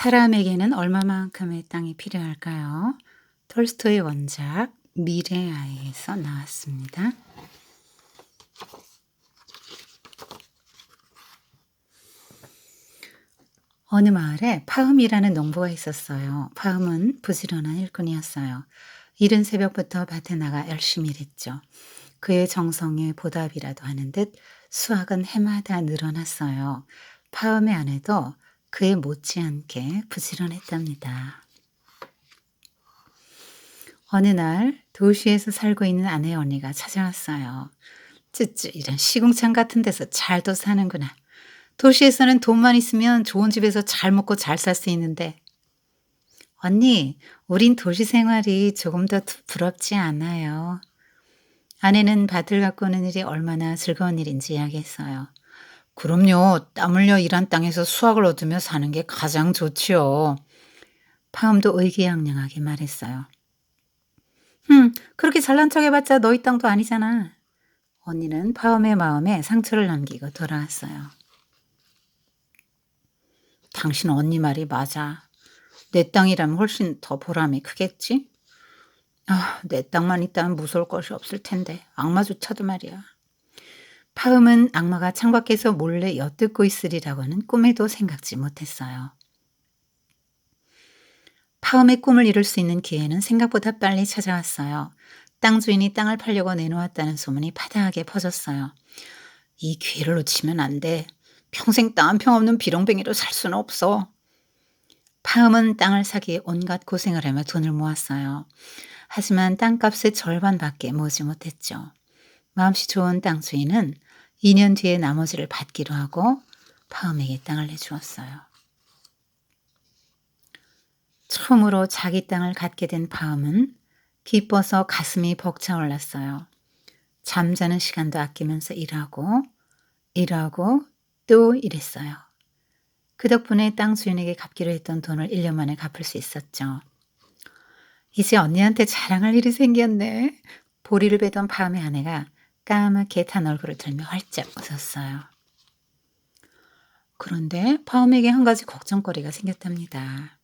사람에게는 얼마만큼의 땅이 필요할까요? 톨스토이 원작 미래의 아이에서 나왔습니다. 어느 마을에 파음이라는 농부가 있었어요. 파음은 부지런한 일꾼이었어요. 이른 새벽부터 밭에 나가 열심히 일했죠. 그의 정성에 보답이라도 하는 듯 수확은 해마다 늘어났어요. 파음의 아내도 그에 못지않게 부지런했답니다. 어느 날 도시에서 살고 있는 아내 언니가 찾아왔어요. 쯔쯔 이런 시궁창 같은 데서 잘도 사는구나. 도시에서는 돈만 있으면 좋은 집에서 잘 먹고 잘 살 수 있는데. 언니, 우린 도시 생활이 조금 더 부럽지 않아요. 아내는 밭을 가꾸는 일이 얼마나 즐거운 일인지 이야기했어요. 그럼요. 땀 흘려 일한 땅에서 수확을 얻으며 사는 게 가장 좋지요. 파음도 의기양양하게 말했어요. 그렇게 잘난 척 해봤자 너희 땅도 아니잖아. 언니는 파음의 마음에 상처를 남기고 돌아왔어요. 당신 언니 말이 맞아. 내 땅이라면 훨씬 더 보람이 크겠지? 내 땅만 있다면 무서울 것이 없을 텐데 악마조차도 말이야. 파음은 악마가 창밖에서 몰래 엿듣고 있으리라고는 꿈에도 생각지 못했어요. 파음의 꿈을 이룰 수 있는 기회는 생각보다 빨리 찾아왔어요. 땅 주인이 땅을 팔려고 내놓았다는 소문이 파다하게 퍼졌어요. 이 기회를 놓치면 안 돼. 평생 땅 한 평 없는 비렁뱅이로 살 수는 없어. 파음은 땅을 사기에 온갖 고생을 하며 돈을 모았어요. 하지만 땅값의 절반밖에 모으지 못했죠. 마음씨 좋은 땅 주인은 2년 뒤에 나머지를 받기로 하고 파음에게 땅을 내주었어요. 처음으로 자기 땅을 갖게 된 파음은 기뻐서 가슴이 벅차올랐어요. 잠자는 시간도 아끼면서 일하고 또 일했어요. 그 덕분에 땅 주인에게 갚기로 했던 돈을 1년 만에 갚을 수 있었죠. 이제 언니한테 자랑할 일이 생겼네. 보리를 베던 파음의 아내가 까맣게 탄 얼굴을 들며 활짝 웃었어요. 그런데 파음에게 한 가지 걱정거리가 생겼답니다.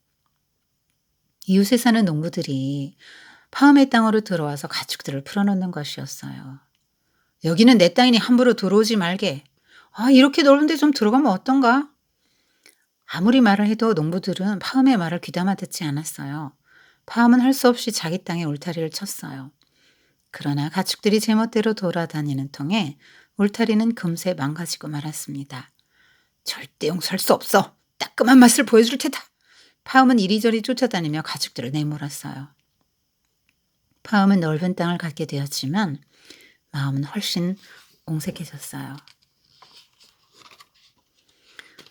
이웃에 사는 농부들이 파음의 땅으로 들어와서 가축들을 풀어놓는 것이었어요. 여기는 내 땅이니 함부로 들어오지 말게. 이렇게 넓은데 좀 들어가면 어떤가? 아무리 말을 해도 농부들은 파음의 말을 귀담아 듣지 않았어요. 파음은 할 수 없이 자기 땅에 울타리를 쳤어요. 그러나 가축들이 제멋대로 돌아다니는 통에 울타리는 금세 망가지고 말았습니다. 절대 용서할 수 없어. 따끔한 맛을 보여줄 테다. 파음은 이리저리 쫓아다니며 가축들을 내몰았어요. 파음은 넓은 땅을 갖게 되었지만 마음은 훨씬 옹색해졌어요.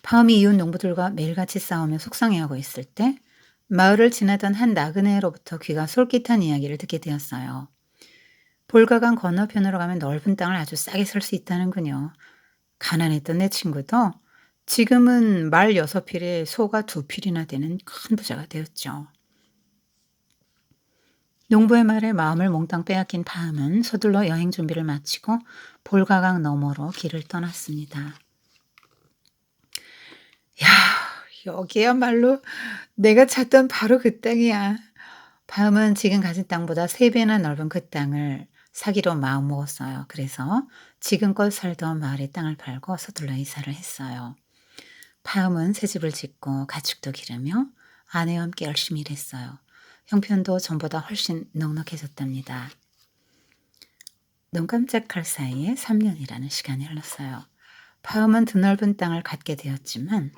파음이 이웃 농부들과 매일같이 싸우며 속상해하고 있을 때 마을을 지나던 한 나그네로부터 귀가 솔깃한 이야기를 듣게 되었어요. 볼가강 건너편으로 가면 넓은 땅을 아주 싸게 살 수 있다는군요. 가난했던 내 친구도 지금은 말 6필에 소가 2필이나 되는 큰 부자가 되었죠. 농부의 말에 마음을 몽땅 빼앗긴 파음은 서둘러 여행 준비를 마치고 볼가강 너머로 길을 떠났습니다. 야, 여기야말로 내가 찾던 바로 그 땅이야. 파음은 지금 가진 땅보다 3배나 넓은 그 땅을 사기로 마음먹었어요. 그래서 지금껏 살던 마을의 땅을 팔고 서둘러 이사를 했어요. 파음은 새 집을 짓고 가축도 기르며 아내와 함께 열심히 일했어요. 형편도 전보다 훨씬 넉넉해졌답니다. 눈 깜짝할 사이에 3년이라는 시간이 흘렀어요. 파음은 드넓은 땅을 갖게 되었지만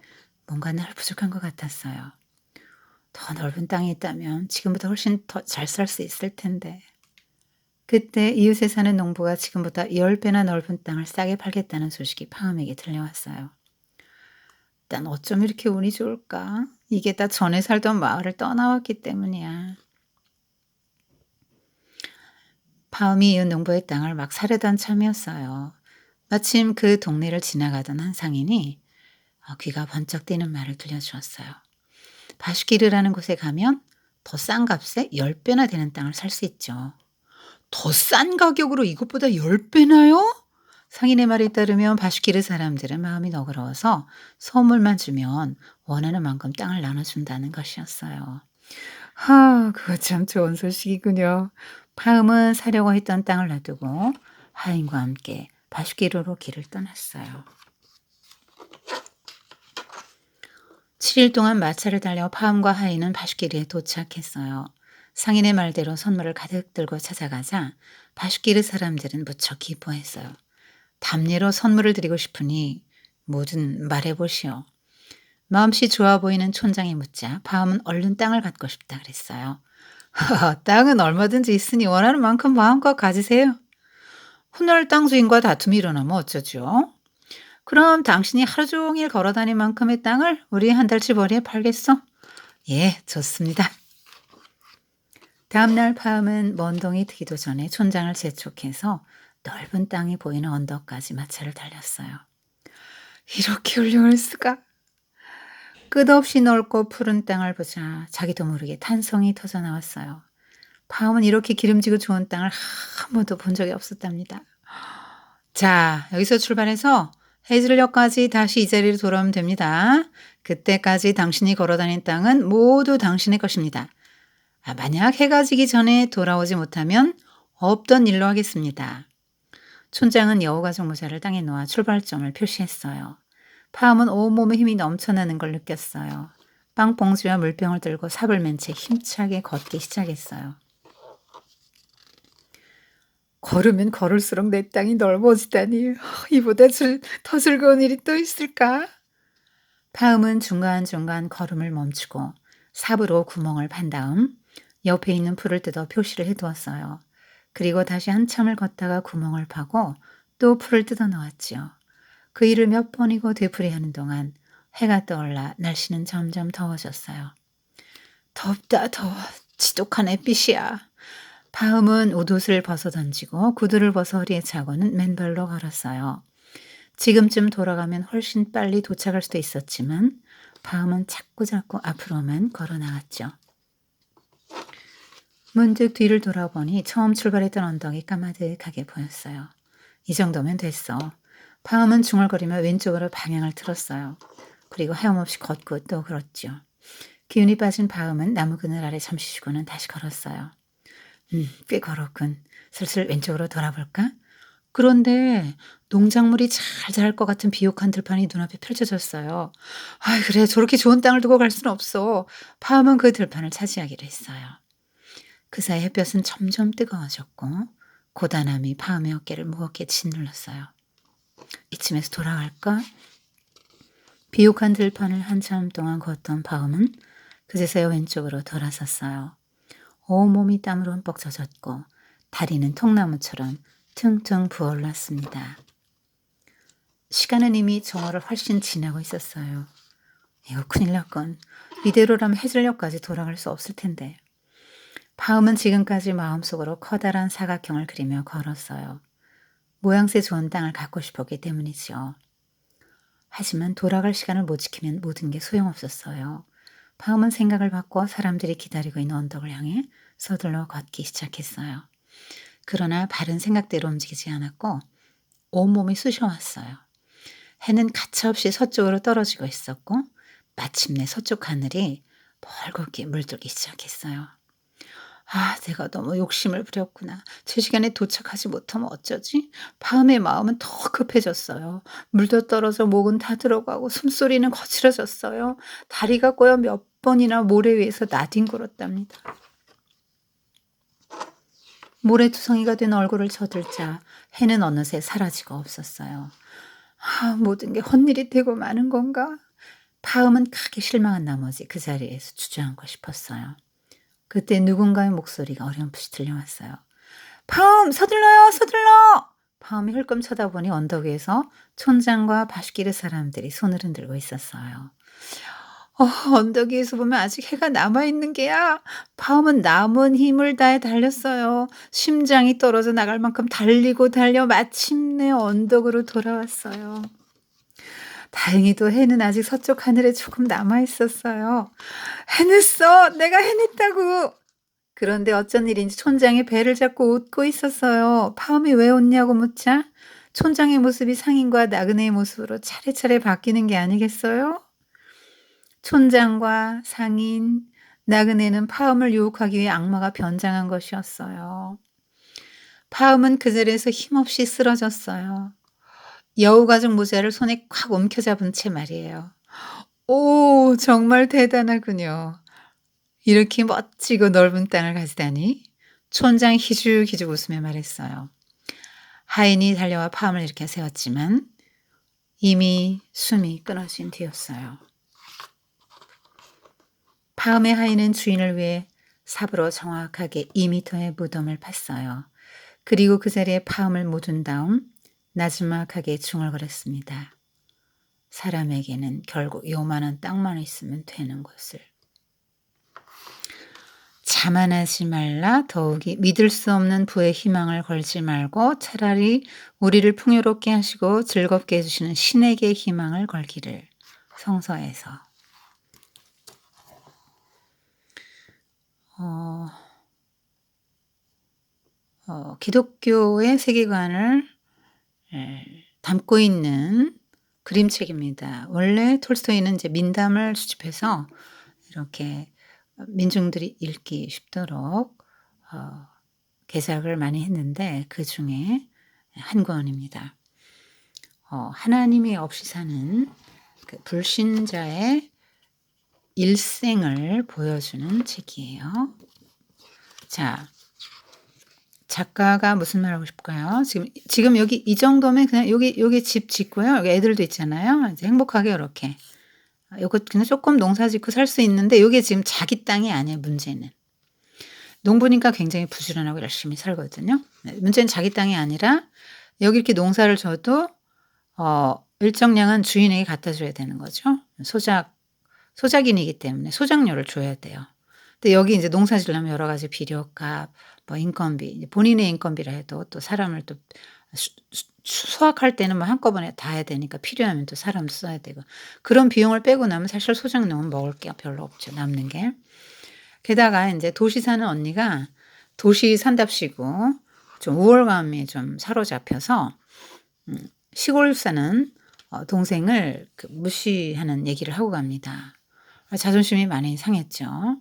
뭔가 늘 부족한 것 같았어요. 더 넓은 땅이 있다면 지금보다 훨씬 더 잘 살 수 있을 텐데. 그때 이웃에 사는 농부가 지금보다 10배나 넓은 땅을 싸게 팔겠다는 소식이 파음에게 들려왔어요. 난 어쩜 이렇게 운이 좋을까? 이게 다 전에 살던 마을을 떠나왔기 때문이야. 파음이 이웃 농부의 땅을 막 사려던 참이었어요. 마침 그 동네를 지나가던 한 상인이 귀가 번쩍 뜨는 말을 들려주었어요. 바슈키르라는 곳에 가면 더 싼 값에 10배나 되는 땅을 살 수 있죠. 더 싼 가격으로 이것보다 10배나요? 상인의 말에 따르면 바슈키르 사람들은 마음이 너그러워서 선물만 주면 원하는 만큼 땅을 나눠준다는 것이었어요. 그거 참 좋은 소식이군요. 파음은 사려고 했던 땅을 놔두고 하인과 함께 바슈키르로 길을 떠났어요. 7일 동안 마차를 달려 파음과 하인은 바슈키르에 도착했어요. 상인의 말대로 선물을 가득 들고 찾아가자 바슈키르 사람들은 무척 기뻐했어요. 답례로 선물을 드리고 싶으니 뭐든 말해보시오. 마음씨 좋아 보이는 촌장이 묻자 파음은 얼른 땅을 갖고 싶다 그랬어요. 땅은 얼마든지 있으니 원하는 만큼 마음껏 가지세요. 훗날 땅 주인과 다툼이 일어나면 어쩌죠? 그럼 당신이 하루 종일 걸어 다닐 만큼의 땅을 우리 한 달치 벌이에 팔겠어? 예, 좋습니다. 다음날 파음은 먼동이 트기도 전에 촌장을 재촉해서 넓은 땅이 보이는 언덕까지 마차를 달렸어요. 이렇게 훌륭할 수가. 끝없이 넓고 푸른 땅을 보자 자기도 모르게 탄성이 터져 나왔어요. 파음은 이렇게 기름지고 좋은 땅을 한 번도 본 적이 없었답니다. 자, 여기서 출발해서 헤즐역까지 다시 이 자리로 돌아오면 됩니다. 그때까지 당신이 걸어다닌 땅은 모두 당신의 것입니다. 만약 해가 지기 전에 돌아오지 못하면 없던 일로 하겠습니다. 촌장은 여우가죽 모자를 땅에 놓아 출발점을 표시했어요. 파음은 온몸에 힘이 넘쳐나는 걸 느꼈어요. 빵봉지와 물병을 들고 삽을 맨 채 힘차게 걷기 시작했어요. 걸으면 걸을수록 내 땅이 넓어지다니 이보다 더 즐거운 일이 또 있을까? 파음은 중간중간 걸음을 멈추고 삽으로 구멍을 판 다음 옆에 있는 풀을 뜯어 표시를 해두었어요. 그리고 다시 한참을 걷다가 구멍을 파고 또 풀을 뜯어 넣었지요. 그 일을 몇 번이고 되풀이하는 동안 해가 떠올라 날씨는 점점 더워졌어요. 덥다 더워. 지독한 햇빛이야. 파음은 옷을 벗어 던지고 구두를 벗어 허리에 차고는 맨발로 걸었어요. 지금쯤 돌아가면 훨씬 빨리 도착할 수도 있었지만 파음은 자꾸자꾸 앞으로만 걸어 나갔죠. 문득 뒤를 돌아보니 처음 출발했던 언덕이 까마득하게 보였어요. 이 정도면 됐어. 파음은 중얼거리며 왼쪽으로 방향을 틀었어요. 그리고 하염없이 걷고 또 걸었죠. 기운이 빠진 파음은 나무 그늘 아래 잠시 쉬고는 다시 걸었어요. 꽤 걸었군. 슬슬 왼쪽으로 돌아볼까? 그런데 농작물이 잘 자랄 것 같은 비옥한 들판이 눈앞에 펼쳐졌어요. 그래, 저렇게 좋은 땅을 두고 갈 수는 없어. 파음은 그 들판을 차지하기로 했어요. 그 사이 햇볕은 점점 뜨거워졌고 고단함이 파음의 어깨를 무겁게 짓눌렀어요. 이쯤에서 돌아갈까? 비옥한 들판을 한참 동안 걷던 파음은 그제서야 왼쪽으로 돌아섰어요. 온몸이 땀으로 흠뻑 젖었고 다리는 통나무처럼 퉁퉁 부어올랐습니다. 시간은 이미 정오를 훨씬 지나고 있었어요. 이거 큰일 났건. 이대로라면 해질녘까지 돌아갈 수 없을 텐데. 파음은 지금까지 마음속으로 커다란 사각형을 그리며 걸었어요. 모양새 좋은 땅을 갖고 싶었기 때문이죠. 하지만 돌아갈 시간을 못 지키면 모든 게 소용없었어요. 파음은 생각을 바꿔 사람들이 기다리고 있는 언덕을 향해 서둘러 걷기 시작했어요. 그러나 발은 생각대로 움직이지 않았고 온몸이 쑤셔왔어요. 해는 가차없이 서쪽으로 떨어지고 있었고 마침내 서쪽 하늘이 벌겋게 물들기 시작했어요. 내가 너무 욕심을 부렸구나. 제 시간에 도착하지 못하면 어쩌지? 파음의 마음은 더 급해졌어요. 물도 떨어져 목은 다 들어가고 숨소리는 거칠어졌어요. 다리가 꼬여 몇 번이나 모래 위에서 나뒹굴었답니다. 모래투성이가 된 얼굴을 쳐들자 해는 어느새 사라지고 없었어요. 모든 게 헛일이 되고 마는 건가? 파음은 크게 실망한 나머지 그 자리에서 주저앉고 싶었어요. 그때 누군가의 목소리가 어렴풋이 들려왔어요. 파음, 서둘러요, 서둘러! 파음이 흘끔 쳐다보니 언덕 위에서 촌장과 바슈키르 사람들이 손을 흔들고 있었어요. 언덕 위에서 보면 아직 해가 남아있는 게야. 파음은 남은 힘을 다해 달렸어요. 심장이 떨어져 나갈 만큼 달리고 달려 마침내 언덕으로 돌아왔어요. 다행히도 해는 아직 서쪽 하늘에 조금 남아있었어요. 해냈어! 내가 해냈다고! 그런데 어쩐 일인지 촌장이 배를 잡고 웃고 있었어요. 파음이 왜 웃냐고 묻자 촌장의 모습이 상인과 나그네의 모습으로 차례차례 바뀌는 게 아니겠어요? 촌장과 상인, 나그네는 파음을 유혹하기 위해 악마가 변장한 것이었어요. 파음은 그 자리에서 힘없이 쓰러졌어요. 여우가죽 모자를 손에 콱 움켜잡은 채 말이에요. 오, 정말 대단하군요. 이렇게 멋지고 넓은 땅을 가지다니. 촌장 희죽희죽 웃으며 말했어요. 하인이 달려와 파음을 일으켜 세웠지만 이미 숨이 끊어진 뒤였어요. 파음의 하인은 주인을 위해 삽으로 정확하게 2m의 무덤을 팠어요. 그리고 그 자리에 파음을 묻은 다음 나지막하게 중얼거렸습니다. 사람에게는 결국 요만한 땅만 있으면 되는 것을. 자만하지 말라. 더욱이 믿을 수 없는 부의 희망을 걸지 말고 차라리 우리를 풍요롭게 하시고 즐겁게 해주시는 신에게 희망을 걸기를. 성서에서. 기독교의 세계관을 담고 있는 그림책입니다. 원래 톨스토이는 이제 민담을 수집해서 이렇게 민중들이 읽기 쉽도록 개작을 많이 했는데 그 중에 한 권입니다. 하나님이 없이 사는 그 불신자의 일생을 보여주는 책이에요. 자, 작가가 무슨 말 하고 싶을까요? 지금 여기 이 정도면 그냥 여기 집 짓고요. 여기 애들도 있잖아요. 이제 행복하게 이렇게. 요거 그냥 조금 농사 짓고 살 수 있는데 요게 지금 자기 땅이 아니에요, 문제는. 농부니까 굉장히 부지런하고 열심히 살거든요. 문제는 자기 땅이 아니라 여기 이렇게 농사를 져도 일정량은 주인에게 갖다 줘야 되는 거죠. 소작인이기 때문에 소작료를 줘야 돼요. 근데 여기 이제 농사 지려면 여러 가지 비료값, 뭐 인건비, 본인의 인건비라 해도 또 사람을 또 수확할 때는 뭐 한꺼번에 다 해야 되니까 필요하면 또 사람 써야 되고 그런 비용을 빼고 나면 사실 소작농은 먹을 게 별로 없죠. 남는 게. 게다가 이제 도시 사는 언니가 도시 산답시고 좀 우월감이 좀 사로잡혀서 시골 사는 동생을 무시하는 얘기를 하고 갑니다. 자존심이 많이 상했죠.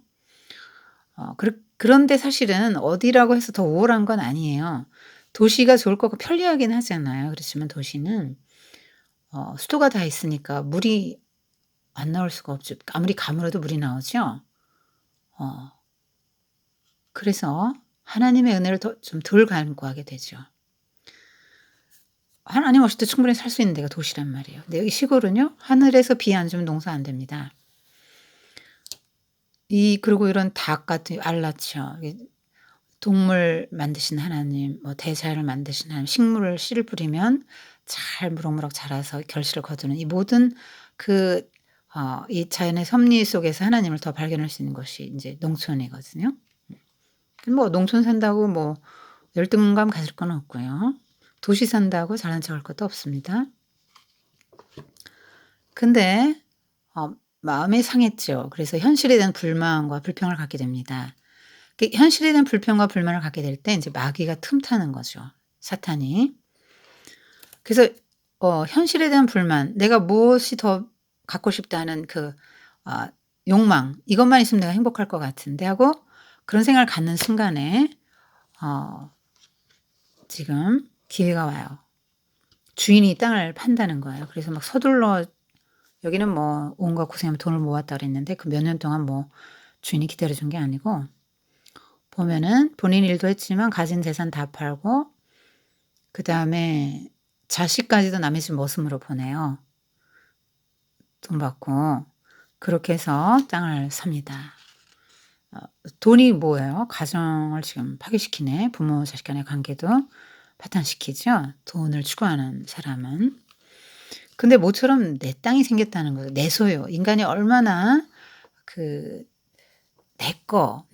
그런데 사실은 어디라고 해서 더 우월한 건 아니에요. 도시가 좋을 거고 편리하긴 하잖아요. 그렇지만 도시는 수도가 다 있으니까 물이 안 나올 수가 없죠. 아무리 가물어도 물이 나오죠. 그래서 하나님의 은혜를 좀 덜 간구하게 되죠. 하나님 없이도 충분히 살 수 있는 데가 도시란 말이에요. 근데 여기 시골은요. 하늘에서 비 안 주면 농사 안 됩니다. 그리고 이런 닭 같은 알라치어 동물 만드신 하나님, 뭐 대자를 만드신 하나님, 식물을 씨를 뿌리면 잘 무럭무럭 자라서 결실을 거두는 이 모든 이 자연의 섭리 속에서 하나님을 더 발견할 수 있는 것이 이제 농촌이거든요. 뭐 농촌 산다고 뭐 열등감 가질 건 없고요. 도시 산다고 잘난 척할 것도 없습니다. 근데 마음이 상했죠. 그래서 현실에 대한 불만과 불평을 갖게 됩니다. 현실에 대한 불평과 불만을 갖게 될 때 이제 마귀가 틈타는 거죠. 사탄이. 그래서 현실에 대한 불만, 내가 무엇이 더 갖고 싶다는 욕망, 이것만 있으면 내가 행복할 것 같은데 하고 그런 생각을 갖는 순간에 지금 기회가 와요. 주인이 땅을 판다는 거예요. 그래서 막 서둘러 여기는 뭐 온갖 고생하면 돈을 모았다 그랬는데 그 몇 년 동안 뭐 주인이 기다려준 게 아니고 보면은 본인 일도 했지만 가진 재산 다 팔고 그다음에 자식까지도 남의 집 머슴으로 보내요. 돈 받고 그렇게 해서 땅을 삽니다. 돈이 뭐예요? 가정을 지금 파괴시키네. 부모 자식 간의 관계도 파탄시키죠. 돈을 추구하는 사람은. 근데 모처럼 내 땅이 생겼다는 거죠. 내 소유. 인간이 얼마나 내 거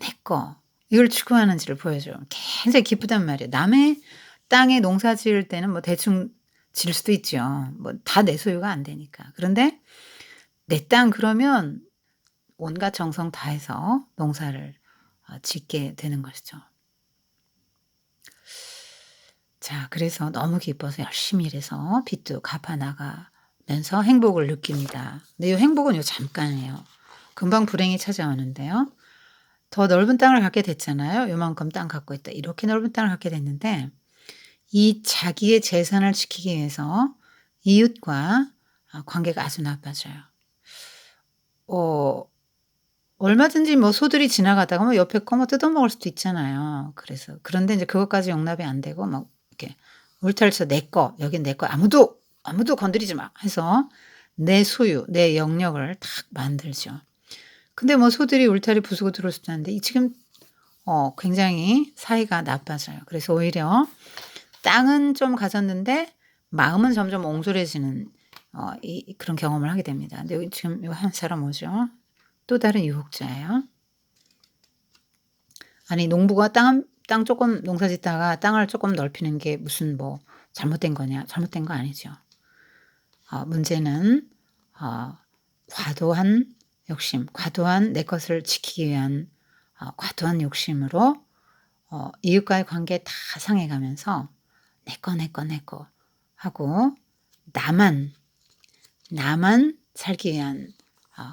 이걸 추구하는지를 보여줘요. 굉장히 기쁘단 말이에요. 남의 땅에 농사 지을 때는 뭐 대충 지을 수도 있죠. 뭐 다 내 소유가 안 되니까. 그런데 내 땅 그러면 온갖 정성 다해서 농사를 짓게 되는 것이죠. 자, 그래서 너무 기뻐서 열심히 일해서 빚도 갚아 나가면서 행복을 느낍니다. 근데 이 행복은 잠깐이에요. 금방 불행이 찾아오는데요. 더 넓은 땅을 갖게 됐잖아요. 요만큼 땅 갖고 있다. 이렇게 넓은 땅을 갖게 됐는데 이 자기의 재산을 지키기 위해서 이웃과 관계가 아주 나빠져요. 어 얼마든지 뭐 소들이 지나가다가 뭐 옆에 거 뭐 뜯어먹을 수도 있잖아요. 그래서 그런데 인제 그것까지 용납이 안 되고 막 이렇게 울타리에서 "내 거. 여긴 내 거야. 아무도 건드리지 마." 해서 내 소유, 내 영역을 딱 만들죠. 근데 뭐 소들이 울타리 부수고 들어올 수도 있는데 이 지금 굉장히 사이가 나빠져요. 그래서 오히려 땅은 좀 가졌는데 마음은 점점 옹졸해지는 그런 경험을 하게 됩니다. 근데 여기 지금 요 한 사람 뭐죠? 또 다른 유혹자예요. 아니 농부가 땅 쪼끔 농사 짓다가 땅을 쪼끔 넓히는 게 무슨 뭐 잘못된 거냐? 잘못된 거 아니죠. 문제는 어 과도한 욕심, 과도한 내 것을 지키기 위한 과도한 욕심으로 이웃과의 관계 다 상해 가면서 "내 거, 내 거, 내 거." 하고 나만, 나만 살기 위한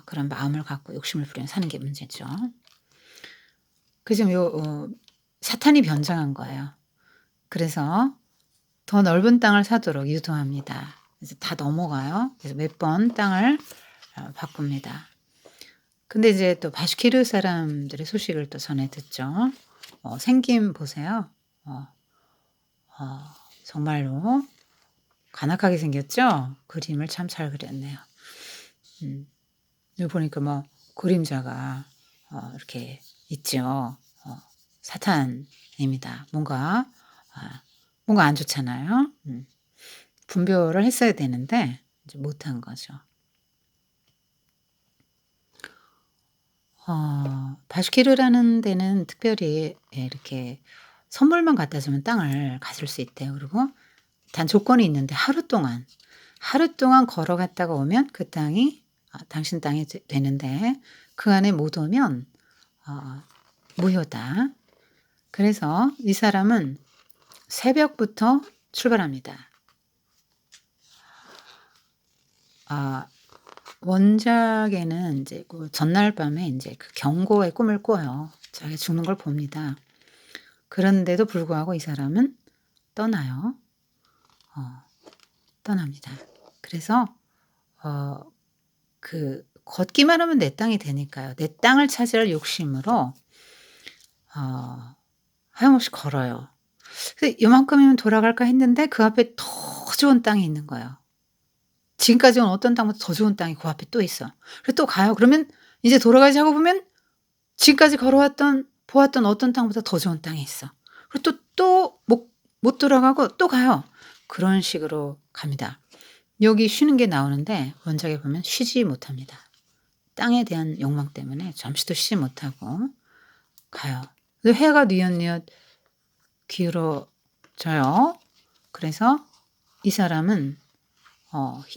그런 마음을 갖고 욕심을 부리며 사는 게 문제죠. 그 지금 사탄이 변장한 거예요. 그래서 더 넓은 땅을 사도록 유도합니다. 그래서 다 넘어가요. 그래서 몇 번 땅을 바꿉니다. 근데 이제 또 바슈키르 사람들의 소식을 또 전해 듣죠. 생김 보세요. 어 어 정말로 간악하게 생겼죠? 그림을 참 잘 그렸네요. 음. 여기 보니까 뭐 그림자가 이렇게 있죠. 사탄입니다. 뭔가 안 좋잖아요. 분별을 했어야 되는데 이제 못한 거죠. 바슈키르라는 데는 특별히 이렇게 선물만 갖다 주면 땅을 가질 수 있대요. 그리고 단 조건이 있는데 하루 동안 걸어갔다가 오면 그 땅이 당신 땅이 되는데 그 안에 못 오면 어 무효다. 그래서 이 사람은 새벽부터 출발합니다. 아 원작에는 인제 그 전날 밤에 인제 그 경고의 꿈을 꿔요. 자기가 죽는 걸 봅니다. 그런데도 불구하고 이 사람은 떠나요. 어 떠납니다. 그래서 어 걷기만 하면 내 땅이 되니까요. 내 땅을 차지할 욕심으로 하염없이 걸어요. 근데 '요만큼이면 돌아갈까.' 했는데 그 앞에 더 좋은 땅이 있는 거예요. 지금까지 온 어떤 땅보다 더 좋은 땅이 그 앞에 또 있어. 그래서 또 가요. 그러면 이제 돌아가지 하고 보면 지금까지 걸어왔던 보았던 어떤 땅보다 더 좋은 땅이 있어. 그리고 또 못 돌아가고 또 가요. 그런 식으로 갑니다. 여기 쉬는 게 나오는데 원작에 보면 쉬지 못합니다. 땅에 대한 욕망 때문에 잠시도 쉬지 못하고 가요. 그 해가 뉘엿뉘엿 기울어져요. 그래서 이 사람은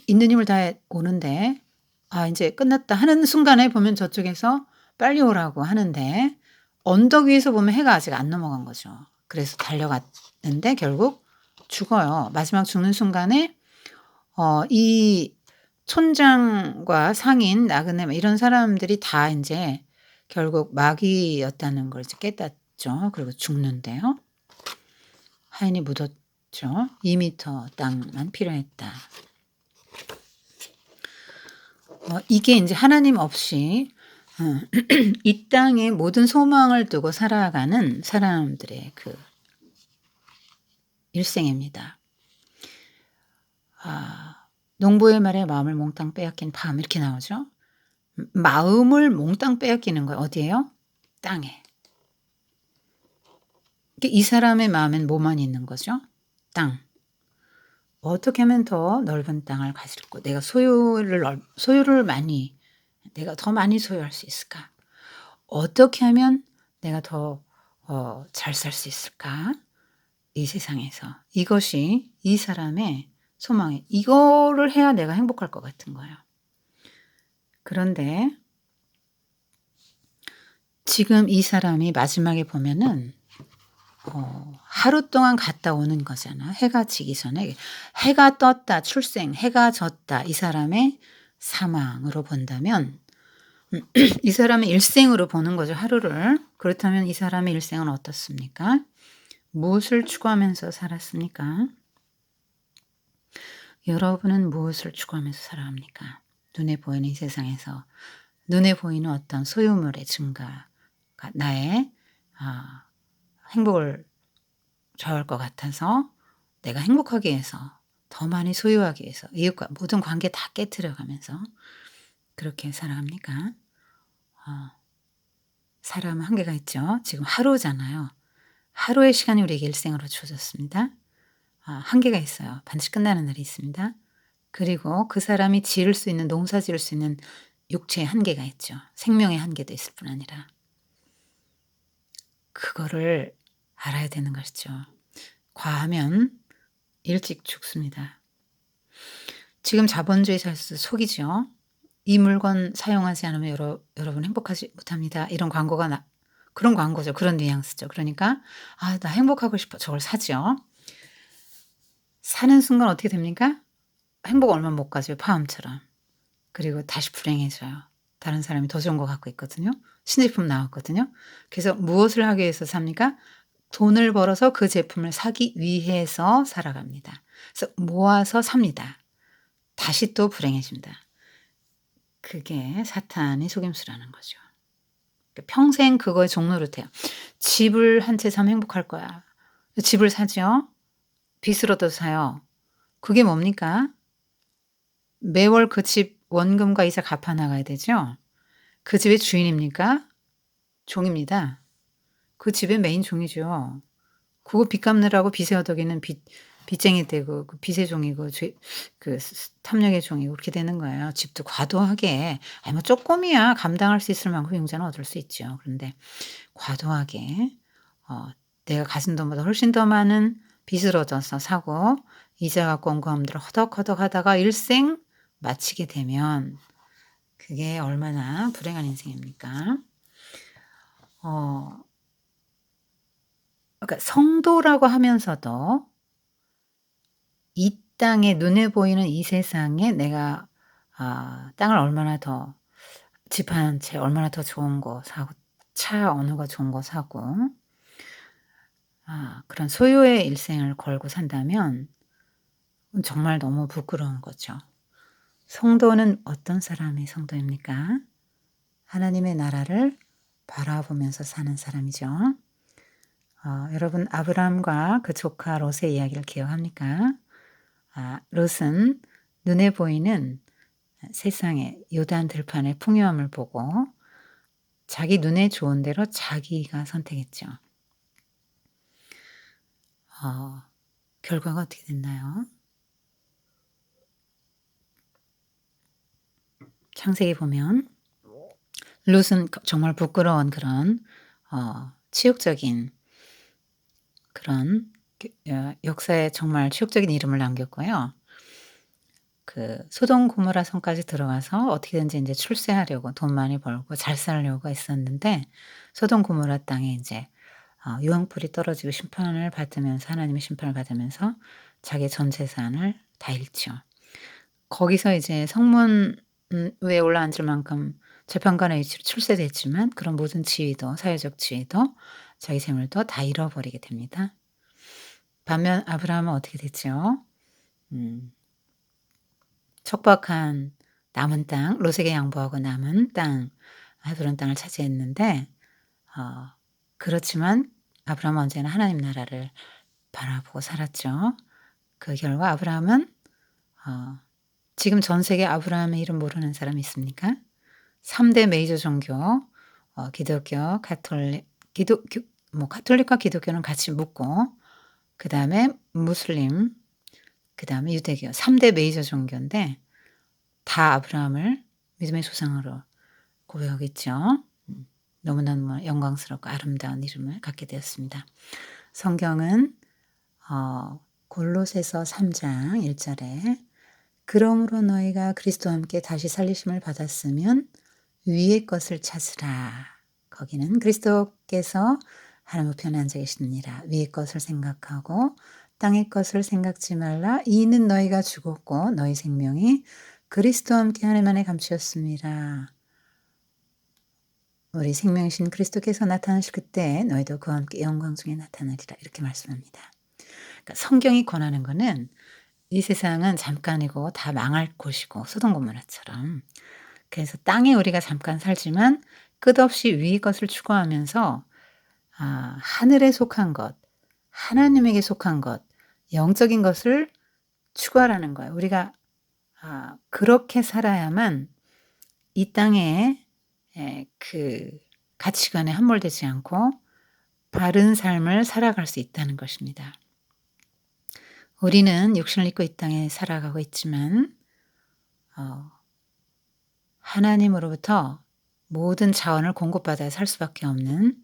있는 힘을 다해 오는데 '아 인제 끝났다.' 하는 순간에 보면 저쪽에서 빨리 오라고 하는데 언덕 위에서 보면 해가 아직 안 넘어간 거죠. 그래서 달려갔는데 결국 죽어요. 마지막 죽는 순간에 이 촌장과 상인, 나그네 뭐 이런 사람들이 다 인제 결국 마귀였다는 걸 이제 깨닫죠. 그리고 죽는데요. 하인이 묻었죠. "2 미터 땅만 필요했다." 이게 인제 하나님 없이 이 땅에 모든 소망을 두고 살아가는 사람들의 그 일생입니다. 농부의 말에 마음을 몽땅 빼앗긴 밤 이렇게 나오죠. 마음을 몽땅 빼앗기는 거예요. 어디에요? 땅에. 이 사람의 마음엔 뭐만 있는 거죠? 땅. 어떻게 하면 더 넓은 땅을 가지고 내가 소유를 많이 내가 더 많이 소유할 수 있을까? 어떻게 하면 내가 더 잘 살 수 있을까? 이 세상에서. 이것이 이 사람의 소망이 이거를 해야 내가 행복할 것 같은 거예요. 그런데 지금 이 사람이 마지막에 보면은 하루 동안 갔다 오는 거잖아. 해가 지기 전에. 해가 떴다 출생, 해가 졌다 이 사람의 사망으로 본다면 이 사람의 일생으로 보는 거죠, 하루를. 그렇다면 이 사람의 일생은 어떻습니까? 무엇을 추구하면서 살았습니까? 여러분은 무엇을 추구하면서 살아갑니까? 눈에 보이는 이 세상에서 눈에 보이는 어떤 소유물의 증가가 나의 행복을 좌우할 것 같아서 내가 행복하기 위해서 더 많이 소유하기 위해서 이웃과 모든 관계 다 깨트려가면서 그렇게 살아갑니까? 사람은 한계가 있죠. 지금 하루잖아요. 하루의 시간이 우리에게 일생으로 주어졌습니다. 한계가 있어요. 반드시 끝나는 날이 있습니다. 그리고 그 사람이 지을 수 있는 농사 지을 수 있는 육체의 한계가 있죠. 생명의 한계도 있을 뿐 아니라 그거를 알아야 되는 것이죠. 과하면 일찍 죽습니다. 지금 자본주의 사회에서 속이죠. 이 물건 사용하지 않으면 여러분 행복하지 못합니다. 이런 광고가 그런 광고죠. 그런 뉘앙스죠. 그러니까 나 행복하고 싶어. 저걸 사죠. 사는 순간 어떻게 됩니까? 행복 얼마 못 가져요. 파음처럼. 그리고 다시 불행해져요. 다른 사람이 더 좋은 거 갖고 있거든요. 신제품 나왔거든요. 그래서 무엇을 하기 위해서 삽니까? 돈을 벌어서 그 제품을 사기 위해서 살아갑니다. 그래서 모아서 삽니다. 다시 또 불행해집니다. 그게 사탄의 속임수라는 거죠. 평생 그거에 종노릇해요. 집을 한 채 사면 행복할 거야. 집을 사죠. 빚을 얻어서 사요. 그게 뭡니까? 매월 그 집 원금과 이자 갚아 나가야 되죠. 그 집의 주인입니까? 종입니다. 그 집의 메인 종이죠. 그거 빚 갚느라고 빚에 허덕이는 빚쟁이 되고 그 빚의 종이고 그 탐욕의 종이고 그렇게 되는 거예요. 집도 과도하게 뭐 쪼끔이야 감당할 수 있을 만큼 융자는 얻을 수 있죠. 그런데 과도하게 내가 가진 돈보다 훨씬 더 많은 빚을 얻어서 사고 이자 갖고 온 거 허덕허덕 하다가 일생 마치게 되면 그게 얼마나 불행한 인생입니까? 그러니까 성도라고 하면서도 이 땅에 눈에 보이는 이 세상에 내가 땅을 얼마나 더 집 한 채 얼마나 더 좋은 거 사고 차 어느 거 좋은 거 사고 그런 소유의 일생을 걸고 산다면 정말 너무 부끄러운 거죠. 성도는 어떤 사람의 성도입니까? 하나님의 나라를 바라보면서 사는 사람이죠. 여러분 아브라함과 그 조카 롯의 이야기를 기억합니까? 롯은 눈에 보이는 세상의 요단 들판의 풍요함을 보고 자기 눈에 좋은 대로 자기가 선택했죠. 결과가 어떻게 됐나요? 창세기 보면 롯은 정말 부끄러운 그런 치욕적인 그런 역사에 정말 치욕적인 이름을 남겼고요. 그 소돔 고모라 성까지 들어가서 어떻게든지 이제 출세하려고 돈 많이 벌고 잘 살려고 했었는데 소돔 고모라 땅에 이제 유황불이 떨어지고 심판을 받으면서 하나님의 심판을 받으면서 자기의 전 재산을 다 잃죠. 거기서 이제 성문 위에 올라앉을 만큼 재판관의 위치로 출세됐지만 그런 모든 지위도 사회적 지위도 자기 재물도 다 잃어버리게 됩니다. 반면 아브라함은 어떻게 됐죠? 척박한 남은 땅, 롯에게 양보하고 남은 땅, 그런 땅을 차지했는데 그렇지만 아브라함은 언제나 하나님 나라를 바라보고 살았죠. 그 결과 아브라함은 지금 전 세계 아브라함의 이름 모르는 사람 있습니까? 3대 메이저 종교 기독교, 가톨릭과 기독교는 같이 묻고 그다음에 무슬림, 그다음에 유대교 3대 메이저 종교인데 다 아브라함을 믿음의 조상으로 고백하고 있죠. 너무너무 영광스럽고 아름다운 이름을 갖게 되었습니다. 성경은 골로새서 3장 1절에 그러므로 너희가 그리스도와 함께 다시 살리심을 받았으면 위의 것을 찾으라. 거기는 그리스도께서 하나님 우편에 앉아 계시느니라. 위의 것을 생각하고 땅의 것을 생각지 말라. 이는 너희가 죽었고 너희 생명이 그리스도와 함께 하나님 안에 감추었습니다. 우리 생명이신 그리스도께서 나타나실 그때 너희도 그와 함께 영광 중에 나타나리라. 이렇게 말씀합니다. 그러니까 성경이 권하는 거는 이 세상은 잠깐이고 다 망할 곳이고 소돔 고모라처럼, 그래서 땅에 우리가 잠깐 살지만 끝없이 위의 것을 추구하면서 하늘에 속한 것, 하나님에게 속한 것, 영적인 것을 추구하라는 거예요. 우리가 그렇게 살아야만 이 땅에 그 가치관에 함몰되지 않고 바른 삶을 살아갈 수 있다는 것입니다. 우리는 육신을 입고 이 땅에 살아가고 있지만 하나님으로부터 모든 자원을 공급받아야 살 수밖에 없는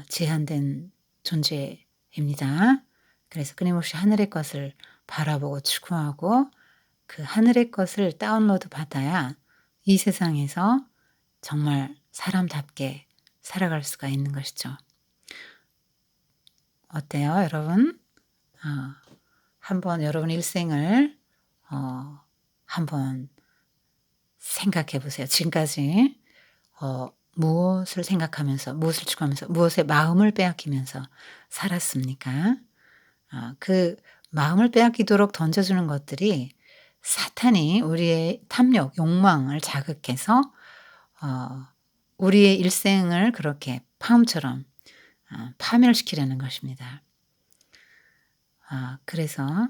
제한된 존재입니다. 그래서 끊임없이 하늘의 것을 바라보고 추구하고 그 하늘의 것을 다운로드 받아야 이 세상에서 정말 사람답게 살아갈 수가 있는 것이죠. 어때요, 여러분? 한번 여러분 일생을 한번 생각해 보세요. 지금까지 무엇을 생각하면서, 무엇을 추구하면서, 무엇에 마음을 빼앗기면서 살았습니까? 그 마음을 빼앗기도록 던져주는 것들이 사탄이 우리의 탐욕, 욕망을 자극해서 우리의 일생을 그렇게 파음처럼 파멸시키려는 것입니다. 그래서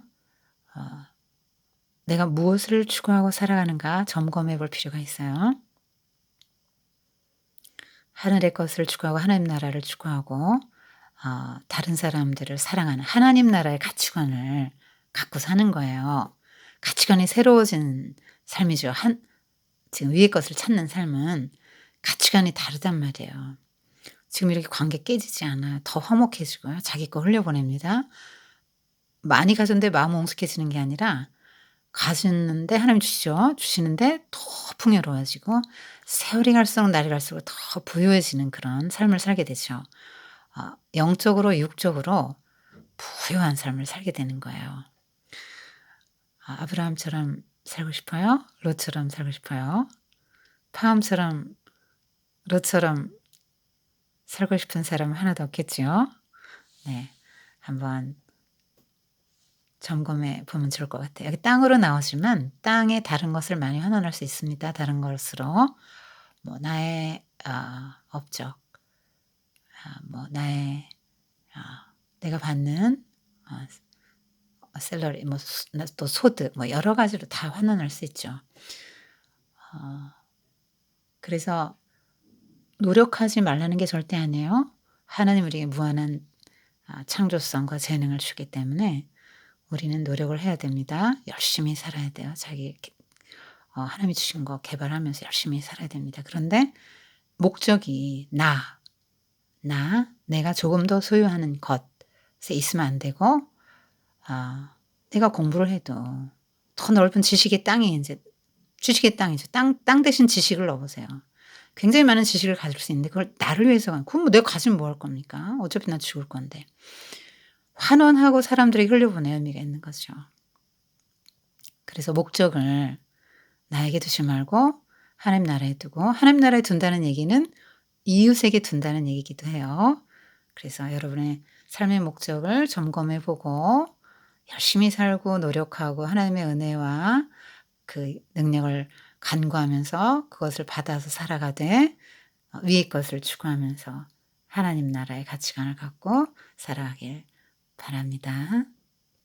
내가 무엇을 추구하고 살아가는가 점검해 볼 필요가 있어요. 하늘의 것을 추구하고 하나님 나라를 추구하고 다른 사람들을 사랑하는 하나님 나라의 가치관을 갖고 사는 거예요. 가치관이 새로워진 삶이죠. 지금 위의 것을 찾는 삶은 가치관이 다르단 말이에요. 지금 이렇게 관계 깨지지 않아요. 더 화목해지고요. 자기 거 흘려보냅니다. 많이 가졌는데 마음 옹숙해지는 게 아니라 가졌는데 하나님 주시죠. 주시는데 더 풍요로워지고 세월이 갈수록 날이 갈수록 더 부유해지는 그런 삶을 살게 되죠. 영적으로 육적으로 부유한 삶을 살게 되는 거예요. 아브라함처럼 살고 싶어요? 롯처럼 살고 싶어요? 파암처럼 롯처럼 살고 싶은 사람은 하나도 없겠죠. 네, 한번 점검해 보면 좋을 것 같아요. 여기 땅으로 나오지만 땅에 다른 것을 많이 환원할 수 있습니다. 다른 것으로 뭐 나의 업적, 뭐 나의 내가 받는 샐러리, 뭐 또 소득, 뭐 여러 가지로 다 환원할 수 있죠. 그래서 노력하지 말라는 게 절대 아니에요. 하나님 우리에게 무한한 창조성과 재능을 주기 때문에 우리는 노력을 해야 됩니다. 열심히 살아야 돼요. 자기 하나님이 주신 거 개발하면서 열심히 살아야 됩니다. 그런데 목적이 내가 조금 더 소유하는 것에 있으면 안 되고 내가 공부를 해도 더 넓은 지식의 땅이 이제 지식의 땅이죠. 땅 대신 지식을 넣어보세요. 굉장히 많은 지식을 가질 수 있는데 그걸 나를 위해서 그건 뭐 내가 가지면 뭐 할 겁니까? 어차피 나 죽을 건데. 환원하고 사람들에게 흘려보내야 의미가 있는 거죠. 그래서 목적을 나에게 두지 말고 하나님 나라에 두고, 하나님 나라에 둔다는 얘기는 이웃에게 둔다는 얘기이기도 해요. 그래서 여러분의 삶의 목적을 점검해 보고 열심히 살고 노력하고 하나님의 은혜와 그 능력을 간구하면서 그것을 받아서 살아가되 위의 것을 추구하면서 하나님 나라의 가치관을 갖고 살아가길 바랍니다.